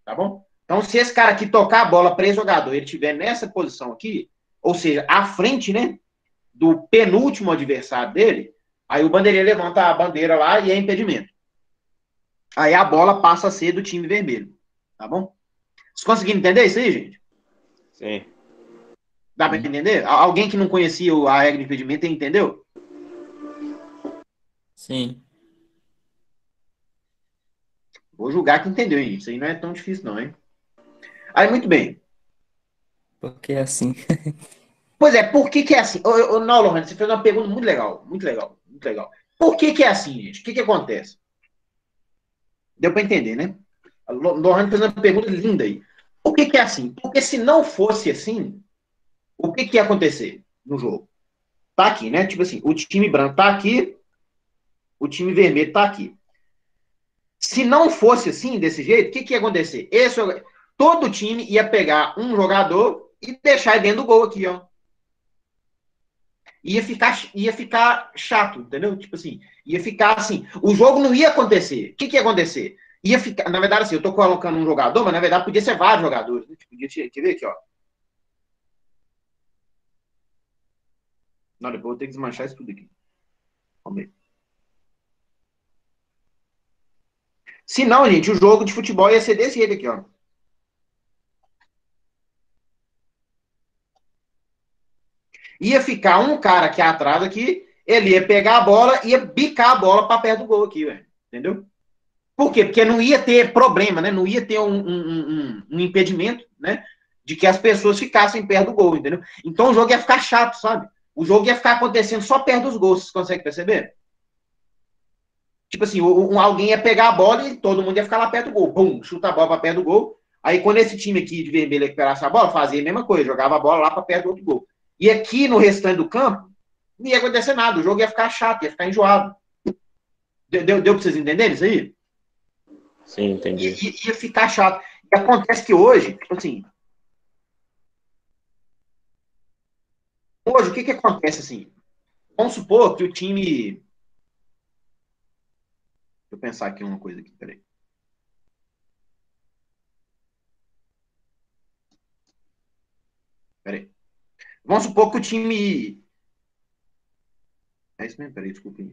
Tá bom? Então, se esse cara aqui tocar a bola para esse jogador, ele tiver nessa posição aqui, ou seja, à frente, né, do penúltimo adversário dele, aí o bandeirinha levanta a bandeira lá e é impedimento. Aí a bola passa a ser do time vermelho. Tá bom? Vocês conseguiram entender isso aí, gente? Sim. Dá para entender? Alguém que não conhecia a regra de impedimento entendeu? Sim. Vou julgar que entendeu, hein? Isso aí não é tão difícil, não, hein? Aí, muito bem. Porque é assim. Pois é, por que é assim? Não, Lohan, você fez uma pergunta muito legal, muito legal, muito legal. Por que é assim, gente? O que acontece? Deu para entender, né? A Lohan fez uma pergunta linda aí. Por que é assim? Porque se não fosse assim, o que ia acontecer no jogo? Tá aqui, né? Tipo assim, o time branco tá aqui, o time vermelho tá aqui. Se não fosse assim, desse jeito, o que ia acontecer? Todo time ia pegar um jogador e deixar ele dentro do gol aqui, ó. Ia ficar chato, entendeu? Tipo assim, ia ficar assim. O jogo não ia acontecer. O que ia acontecer? Ia ficar, na verdade, assim, eu tô colocando um jogador, mas na verdade podia ser vários jogadores. Né? Quer ver aqui, ó. Não, depois eu vou ter que desmanchar isso tudo aqui. Vamos ver. Se não, gente, o jogo de futebol ia ser desse jeito aqui, ó. Ia ficar um cara aqui atrás aqui, ele ia pegar a bola, ia bicar a bola para perto do gol aqui, velho. Entendeu? Por quê? Porque não ia ter problema, né? Não ia ter um impedimento, né? De que as pessoas ficassem perto do gol, entendeu? Então o jogo ia ficar chato, sabe? O jogo ia ficar acontecendo só perto dos gols, vocês conseguem perceber? Tipo assim, alguém ia pegar a bola e todo mundo ia ficar lá perto do gol. Pum, chuta a bola para perto do gol. Aí quando esse time aqui de vermelho recuperasse a bola, fazia a mesma coisa, jogava a bola lá para perto do outro gol. E aqui no restante do campo, não ia acontecer nada, o jogo ia ficar chato, ia ficar enjoado. Deu para vocês entenderem isso aí? Sim, entendi. Ia ficar chato. E acontece que hoje, tipo assim, hoje o que acontece assim? Vamos supor que o time. Deixa eu pensar aqui uma coisa aqui, peraí. Peraí. Vamos supor que o time. É isso mesmo? Peraí, desculpa.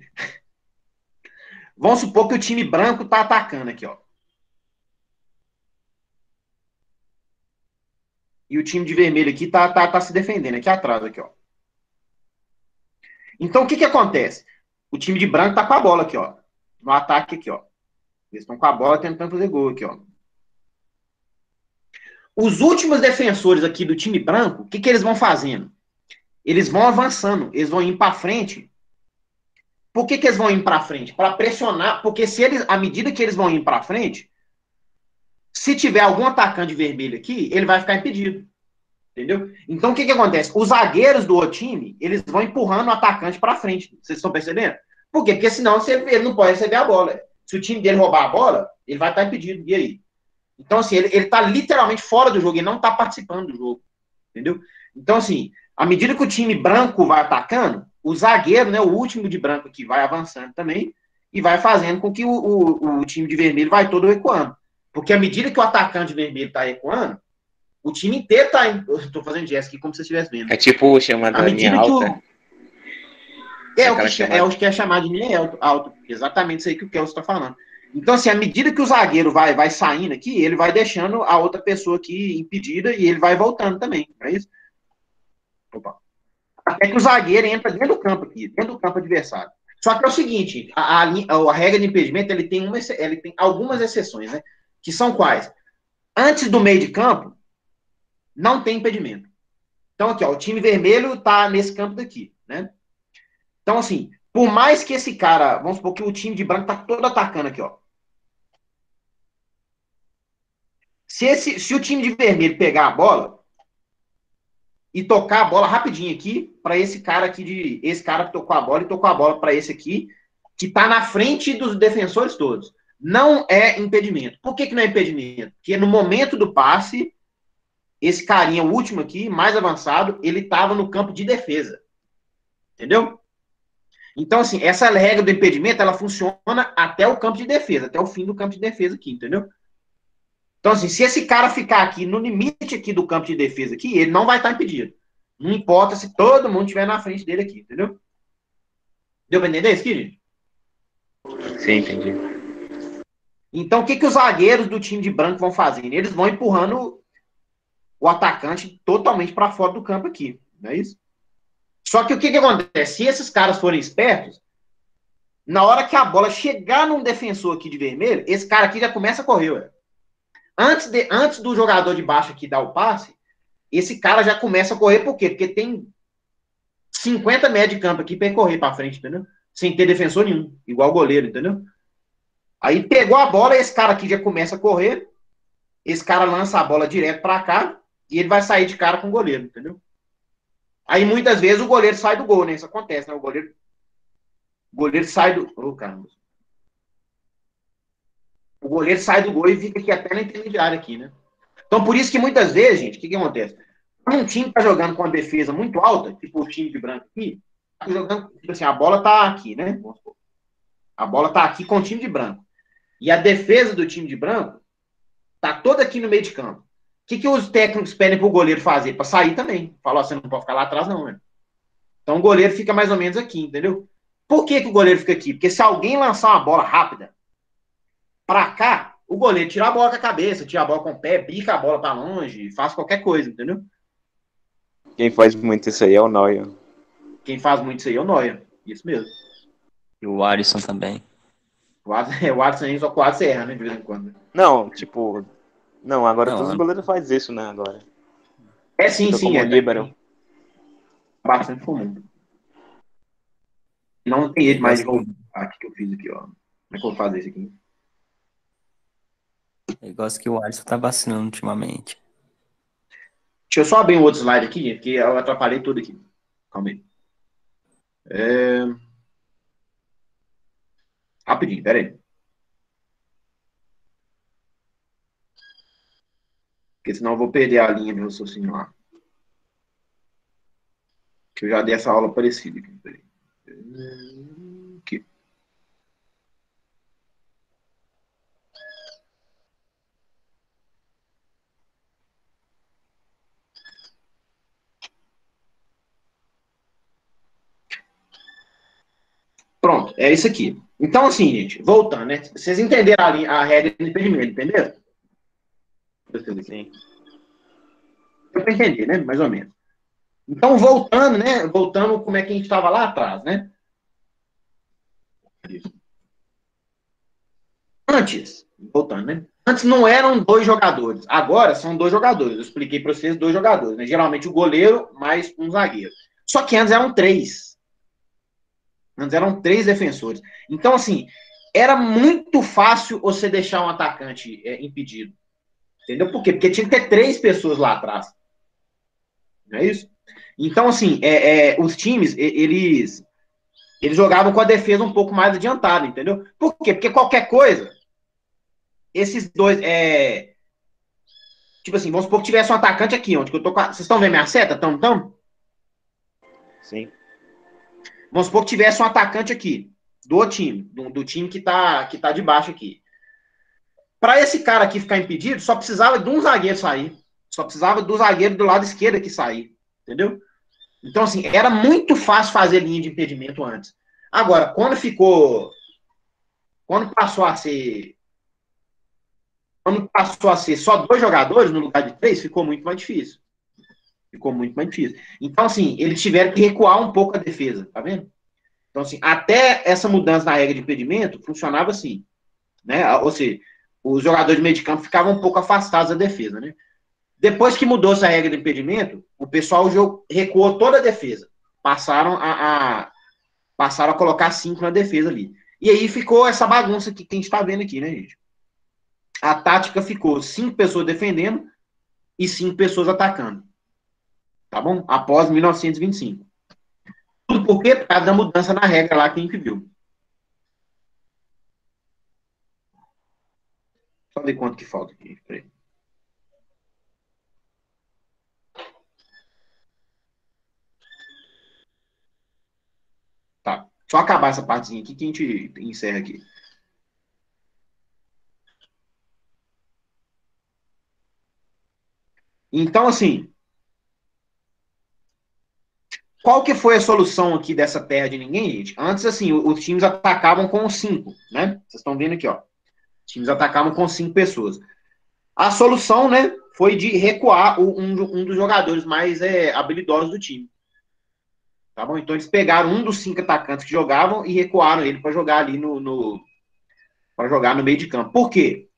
Vamos supor que o time branco tá atacando aqui, ó. E o time de vermelho aqui tá se defendendo aqui atrás, aqui, ó. Então, o que acontece? O time de branco tá com a bola aqui, ó. No ataque aqui, ó. Eles estão com a bola tentando fazer gol aqui, ó. Os últimos defensores aqui do time branco, o que eles vão fazendo? Eles vão avançando, eles vão indo para frente. Por que eles vão indo para frente? Para pressionar, porque se eles, à medida que eles vão indo para frente, se tiver algum atacante vermelho aqui, ele vai ficar impedido. Entendeu? Então, o que acontece? Os zagueiros do outro time, eles vão empurrando o atacante para frente. Vocês estão percebendo? Por quê? Porque senão ele não pode receber a bola. Se o time dele roubar a bola, ele vai estar impedido. E aí? Então, assim, ele está literalmente fora do jogo, ele não está participando do jogo. Entendeu? Então, assim, à medida que o time branco vai atacando, o zagueiro, né, o último de branco aqui, vai avançando também e vai fazendo com que o time de vermelho vai todo recuando. Porque à medida que o atacante vermelho está recuando, o time inteiro tá. Estou fazendo gesto aqui como se você estivesse vendo. É tipo chamada à linha medida alta. É o que é chamado de linha alta. Exatamente isso aí que o Kelso está falando. Então, assim, à medida que o zagueiro vai saindo aqui, ele vai deixando a outra pessoa aqui impedida e ele vai voltando também. Não é isso? Opa. Até que o zagueiro entra dentro do campo aqui, dentro do campo adversário. Só que é o seguinte, a regra de impedimento ele tem algumas exceções, né? Que são quais? Antes do meio de campo, não tem impedimento. Então, aqui, ó, o time vermelho tá nesse campo daqui, né? Então, assim, por mais que esse cara, vamos supor que o time de branco tá todo atacando aqui, ó. Se o time de vermelho pegar a bola e tocar a bola rapidinho aqui para esse cara aqui esse cara que tocou a bola e tocou a bola para esse aqui que tá na frente dos defensores todos, não é impedimento. Por que não é impedimento? Porque no momento do passe esse carinha, o último aqui, mais avançado, ele estava no campo de defesa. Entendeu? Então, assim, essa regra do impedimento, ela funciona até o campo de defesa, até o fim do campo de defesa aqui, entendeu? Então, assim, se esse cara ficar aqui no limite aqui do campo de defesa aqui, ele não vai estar impedido. Não importa se todo mundo estiver na frente dele aqui, entendeu? Deu pra entender isso aqui, gente? Sim, entendi. Então, o que, que os zagueiros do time de branco vão fazendo? Eles vão empurrando o atacante totalmente para fora do campo aqui, não é isso? Só que o que, que acontece? Se esses caras forem espertos, na hora que a bola chegar num defensor aqui de vermelho, esse cara aqui já começa a correr, ué. Antes do jogador de baixo aqui dar o passe, esse cara já começa a correr, por quê? Porque tem 50 metros de campo aqui para ele correr para frente, entendeu? Sem ter defensor nenhum, igual o goleiro, entendeu? Aí pegou a bola, esse cara aqui já começa a correr, esse cara lança a bola direto para cá e ele vai sair de cara com o goleiro, entendeu? Aí muitas vezes o goleiro sai do gol, né? Isso acontece, né? O goleiro sai do. Oh, caramba. O goleiro sai do gol e fica aqui até na intermediária aqui, né? Então, por isso que muitas vezes, gente, o que acontece? Quando um time tá jogando com uma defesa muito alta, tipo o time de branco aqui, tá jogando, tipo assim, a bola tá aqui, né? A bola tá aqui com o time de branco. E a defesa do time de branco tá toda aqui no meio de campo. O que, que os técnicos pedem pro goleiro fazer? Para sair também. Falou, você não pode ficar lá atrás, não, né? Então o goleiro fica mais ou menos aqui, entendeu? Por que, que o goleiro fica aqui? Porque se alguém lançar uma bola rápida pra cá, o goleiro tira a bola com a cabeça, tira a bola com o pé, pica a bola pra longe, faz qualquer coisa, entendeu? Quem faz muito isso aí é o Neuer. Quem faz muito isso aí é o Neuer. Isso mesmo. E o Alisson também. O Alisson só quase erra, né, de vez em quando. Não, tipo... Não, agora Não, todos os goleiros fazem isso, né, agora. É sim, Fica sim. como líbero. Bastante comum. Não tem jeito mais de voltar. Aqui que eu fiz aqui, ó. Como é que eu vou fazer isso aqui? eu gosto que o Alisson tá vacilando ultimamente. Deixa eu só abrir um outro slide aqui, gente, porque eu atrapalhei tudo aqui. Calma aí. Rapidinho, pera aí. Porque senão eu vou perder a linha de raciocínio lá. Que eu já dei essa aula parecida aqui. Pera aí. Aqui. Pronto, é isso aqui. Então, assim, gente, voltando, né? Vocês entenderam a regra de impedimento, entenderam? Sim. Deu para entender, né? Mais ou menos. Então, voltando, né? Voltando como é que a gente estava lá atrás, né? Antes, voltando, né? Antes não eram dois jogadores. Agora são dois jogadores. Eu expliquei para vocês dois jogadores, né? Geralmente o goleiro mais um zagueiro. Só que antes eram três. Antes eram três defensores. Então, assim, era muito fácil você deixar um atacante impedido. Entendeu? Por quê? Porque tinha que ter três pessoas lá atrás. Não é isso? Então, assim, os times, eles jogavam com a defesa um pouco mais adiantada, entendeu? Por quê? Porque qualquer coisa, esses dois. Tipo assim, vamos supor que tivesse um atacante aqui, onde que eu tô com a... Vocês estão vendo minha seta? Então? Sim. Vamos supor que tivesse um atacante aqui, do time, do time que tá de baixo aqui. Para esse cara aqui ficar impedido, só precisava de um zagueiro sair. Só precisava do zagueiro do lado esquerdo aqui sair. Entendeu? Então, assim, era muito fácil fazer linha de impedimento antes. Agora, Quando passou a ser. Quando passou a ser só dois jogadores no lugar de três, ficou muito mais difícil. Ficou muito mais difícil. Então, assim, eles tiveram que recuar um pouco a defesa, tá vendo? Então, assim, até essa mudança na regra de impedimento funcionava assim, né? Ou seja, os jogadores de meio de campo ficavam um pouco afastados da defesa, né? Depois que mudou essa regra de impedimento, o pessoal recuou toda a defesa. Passaram a colocar cinco na defesa ali. E aí ficou essa bagunça que a gente está vendo aqui, né, gente? A tática ficou 5 pessoas defendendo e 5 pessoas atacando. Tá bom? Após 1925. Tudo por quê? Por causa da mudança na regra lá que a gente viu. Só ver quanto que falta aqui. Peraí. Só acabar essa partezinha aqui que a gente encerra aqui. Então, assim, qual que foi a solução aqui dessa terra de ninguém, gente? Antes, assim, os times atacavam com 5, né? Vocês estão vendo aqui, ó. Os times atacavam com 5 pessoas. A solução, né, foi de recuar um dos jogadores mais habilidosos do time. Tá bom? Então eles pegaram um dos 5 atacantes que jogavam e recuaram ele para jogar ali para jogar no meio de campo. Por quê?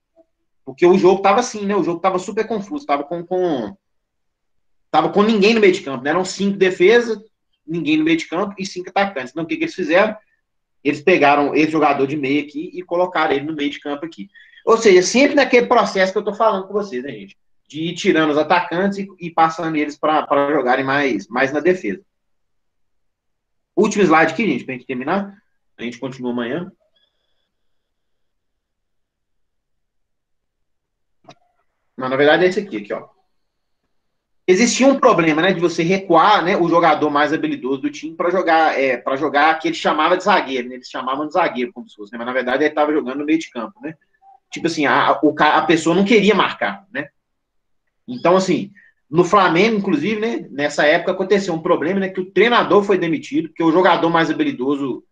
Porque o jogo tava assim, né? O jogo tava super confuso, tava com ninguém no meio de campo, né? Eram 5 defesas, ninguém no meio de campo e 5 atacantes. Então o que eles fizeram? Eles pegaram esse jogador de meio aqui e colocaram ele no meio de campo aqui. Ou seja, sempre naquele processo que eu tô falando com vocês, né, gente? De ir tirando os atacantes e passando eles para jogarem mais na defesa. Último slide aqui, gente, pra gente terminar. A gente continua amanhã. Mas, na verdade, é esse aqui, ó. Existia um problema, né, de você recuar, né, o jogador mais habilidoso do time para jogar que ele chamava de zagueiro, né? Eles chamavam de zagueiro, como se fosse, né? Mas, na verdade, ele estava jogando no meio de campo, né? Tipo assim, a pessoa não queria marcar, né? Então, assim, no Flamengo, inclusive, né, nessa época aconteceu um problema, né, que o treinador foi demitido, porque o jogador mais habilidoso,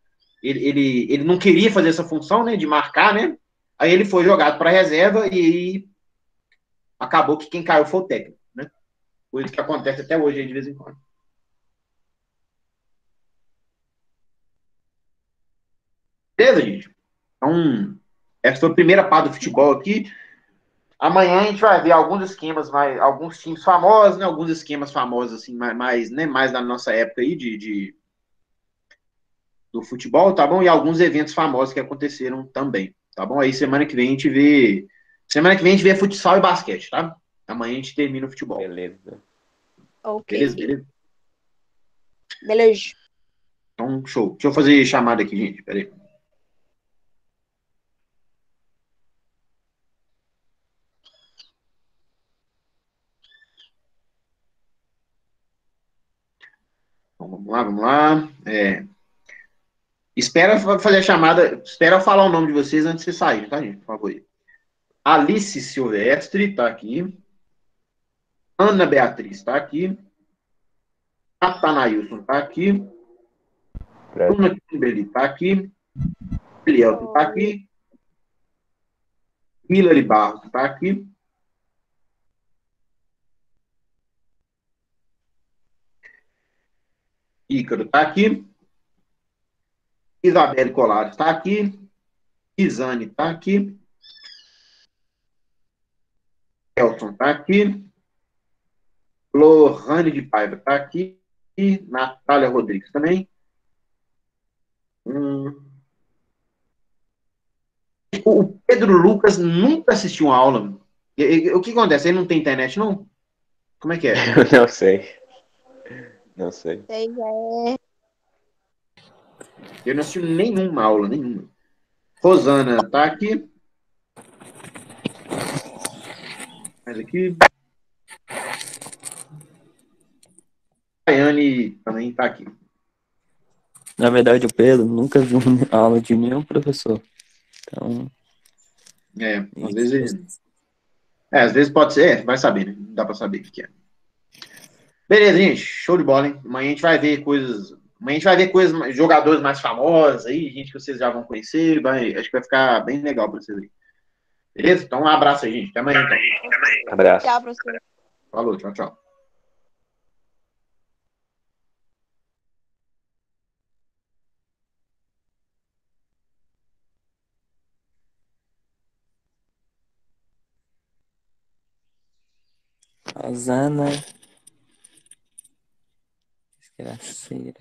ele não queria fazer essa função, né, de marcar, né? Aí ele foi jogado para reserva e acabou que quem caiu foi o técnico, né? Coisa que acontece até hoje aí, de vez em quando. Beleza, gente? Então, essa foi a primeira parte do futebol aqui. Amanhã a gente vai ver alguns esquemas, alguns times famosos, né? Alguns esquemas famosos, assim, mais da nossa época aí do futebol, tá bom? E alguns eventos famosos que aconteceram também, tá bom? Aí semana que vem a gente vê. Semana que vem a gente vê futsal e basquete, tá? Amanhã a gente termina o futebol. Beleza. Ok. Beleza, beleza? Beleza. Então, show. Deixa eu fazer chamada aqui, gente. Pera aí. Então, vamos lá, vamos lá. Espera fazer a chamada. Espera eu falar o nome de vocês antes de vocês saírem, tá, gente? Por favor. Alice Silvestre tá aqui. Ana Beatriz tá aqui. Natanailson tá aqui. Bruna Kimberly tá aqui. Elielton tá aqui. Hilary Barros tá aqui. Ícaro tá aqui. Isabelle Colares tá aqui. Isane tá aqui. Elton tá aqui. Lohane de Paiva tá aqui. E Natália Rodrigues também. O Pedro Lucas nunca assistiu uma aula. O que acontece? Ele não tem internet, não? Como é que é? Eu não sei. Não sei. Aí já é. Eu não assisti nenhuma aula, nenhuma. Rosana tá aqui. Mais aqui. Daiane também tá aqui. Na verdade, o Pedro nunca viu uma aula de nenhum professor. Então, às vezes pode ser, vai saber, né? Não dá pra saber o que é. Beleza, gente, show de bola, hein? Amanhã a gente vai ver coisas. Amanhã a gente vai ver coisas, jogadores mais famosos aí, gente que vocês já vão conhecer. Acho que vai ficar bem legal pra vocês aí. Beleza? Então um abraço aí, gente. Até amanhã, então. Abraço. Tchau, professor. Falou, tchau, tchau. Rosana. Desgraceira.